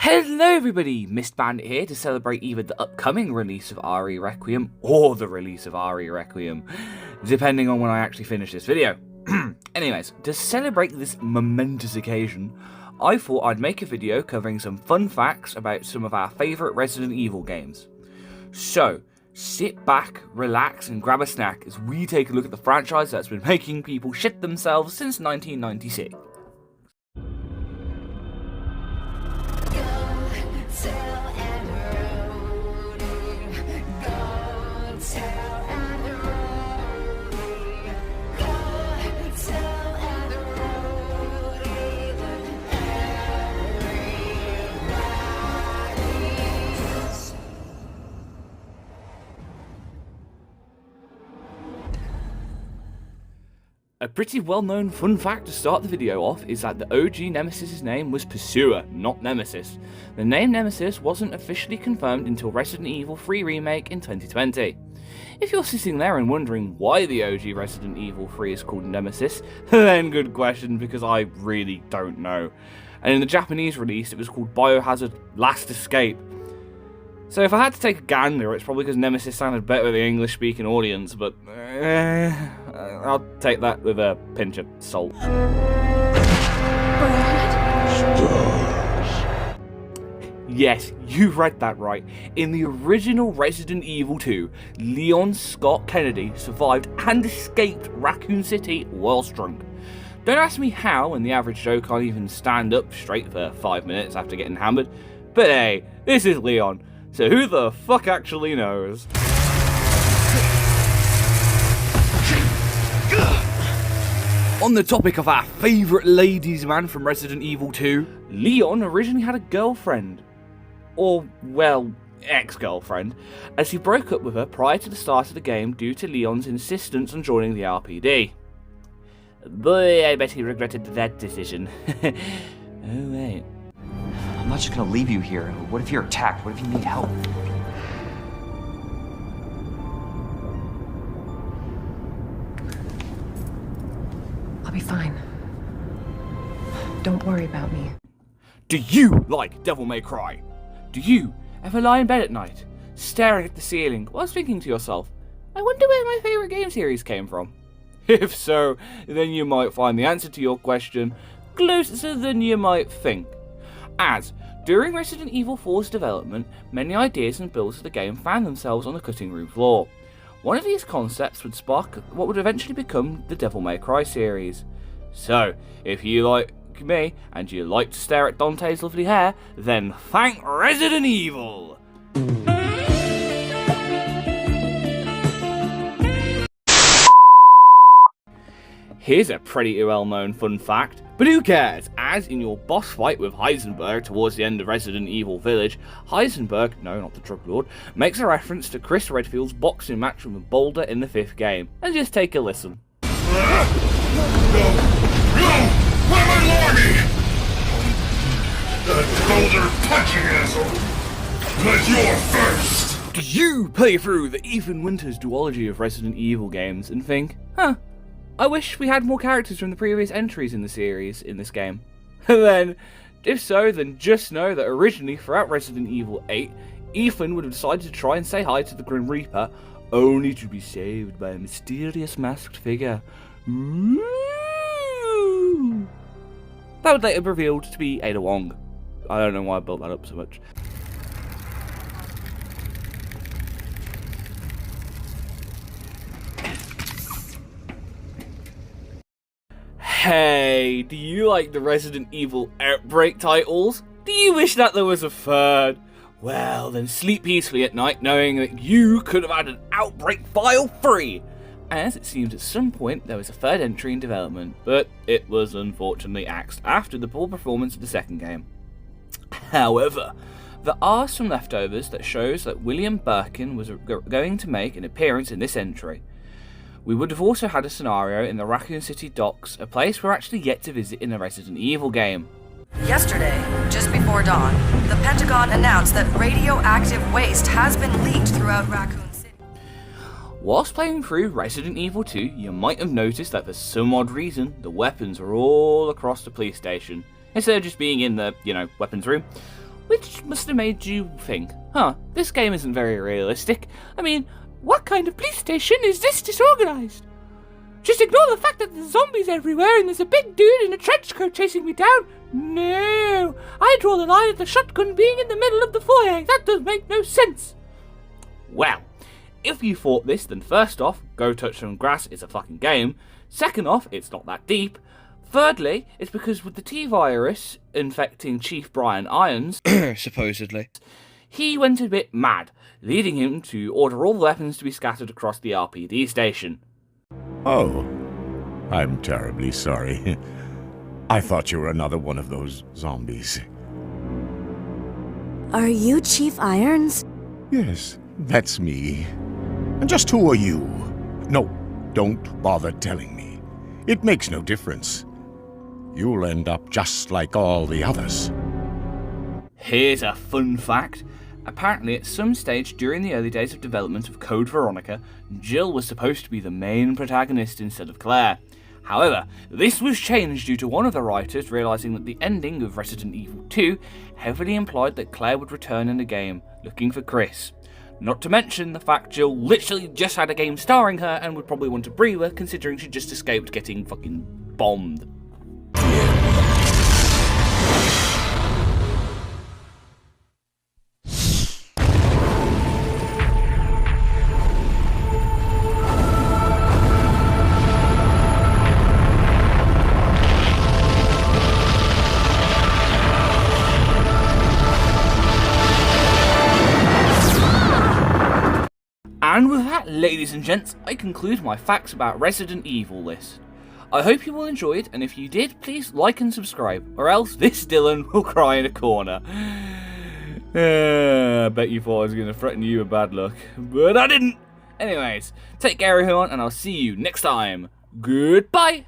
Hello everybody, Mist Bandit here to celebrate either the upcoming release of RE Requiem or the release of RE Requiem, depending on when I actually finish this video. Anyways, to celebrate this momentous occasion, I thought I'd make a video covering some fun facts about some of our favourite Resident Evil games. So, sit back, relax and grab a snack as we take a look at the franchise that's been making people shit themselves since 1996. A pretty well-known fun fact to start the video off is that the OG Nemesis' name was Pursuer, not Nemesis. The name Nemesis wasn't officially confirmed until Resident Evil 3 Remake in 2020. If you're sitting there and wondering why the OG Resident Evil 3 is called Nemesis, then good question, because I really don't know. And in the Japanese release it was called Biohazard Last Escape. So if I had to take a gander, it's probably because Nemesis sounded better with the English-speaking audience, but I'll take that with a pinch of salt. Yes, you read that right. In the original Resident Evil 2, Leon Scott Kennedy survived and escaped Raccoon City whilst drunk. Don't ask me how, when the average Joe can't even stand up straight for 5 minutes after getting hammered, but hey, this is Leon. So who the fuck actually knows? On the topic of our favourite ladies man from Resident Evil 2, Leon originally had a girlfriend. Or, well, ex-girlfriend, as he broke up with her prior to the start of the game due to Leon's insistence on joining the RPD. Boy, I bet he regretted that decision. Oh wait. I'm not just gonna leave you here. What if you're attacked? What if you need help? I'll be fine. Don't worry about me. Do you like Devil May Cry? Do you ever lie in bed at night, staring at the ceiling while thinking to yourself, I wonder where my favourite game series came from? If so, then you might find the answer to your question closer than you might think. As, during Resident Evil 4's development, many ideas and builds of the game found themselves on the cutting room floor. One of these concepts would spark what would eventually become the Devil May Cry series. So, if you like me, and you like to stare at Dante's lovely hair, then thank Resident Evil! Here's a pretty well-known fun fact, but who cares, as in your boss fight with Heisenberg towards the end of Resident Evil Village, Heisenberg, no not the drug lord, makes a reference to Chris Redfield's boxing match with Boulder in the 5th game, and just take a listen. No! Where my lordy? That Boulder punching asshole! But you're first! Do you play through the Ethan Winters duology of Resident Evil games and think, huh, I wish we had more characters from the previous entries in the series in this game? Then, if so, then just know that originally throughout Resident Evil 8, Ethan would have decided to try and say hi to the Grim Reaper, only to be saved by a mysterious masked figure. Ooh. That would later be revealed to be Ada Wong. I don't know why I built that up so much. Hey, do you like the Resident Evil Outbreak titles? Do you wish that there was a third? Well, then sleep peacefully at night knowing that you could have had an Outbreak File 3! As it seems at some point there was a third entry in development, but it was unfortunately axed after the poor performance of the second game. However, there are some leftovers that shows that William Birkin was going to make an appearance in this entry. We would have also had a scenario in the Raccoon City docks, a place we're actually yet to visit in a Resident Evil game. Yesterday, just before dawn, the Pentagon announced that radioactive waste has been leaked throughout Raccoon City. Whilst playing through Resident Evil 2, you might have noticed that for some odd reason, the weapons are all across the police station, instead of just being in the, weapons room. which must have made you think, this game isn't very realistic. I mean, what kind of police station is this disorganized? Just ignore the fact that there's zombies everywhere and there's a big dude in a trench coat chasing me down. No, I draw the line at the shotgun being in the middle of the foyer. That does make no sense. Well, if you thought this, then first off, Go Touch Some Grass is a fucking game. Second off, it's not that deep. Thirdly, it's because with the T-Virus infecting Chief Brian Irons, supposedly, he went a bit mad, leading him to order all the weapons to be scattered across the RPD station. Oh, I'm terribly sorry. I thought you were another one of those zombies. Are you Chief Irons? Yes, that's me. And just who are you? No, don't bother telling me. It makes no difference. You'll end up just like all the others. Here's a fun fact. Apparently, at some stage during the early days of development of Code Veronica, Jill was supposed to be the main protagonist instead of Claire. However, this was changed due to one of the writers realising that the ending of Resident Evil 2 heavily implied that Claire would return in the game, looking for Chris. Not to mention the fact Jill literally just had a game starring her and would probably want a breather considering she just escaped getting fucking bombed. And with that, ladies and gents, I conclude my facts about Resident Evil list. I hope you all enjoyed, and if you did, please like and subscribe, or else this Dylan will cry in a corner. I bet you thought I was going to threaten you with bad luck, but I didn't. Anyways, take care everyone, and I'll see you next time. Goodbye!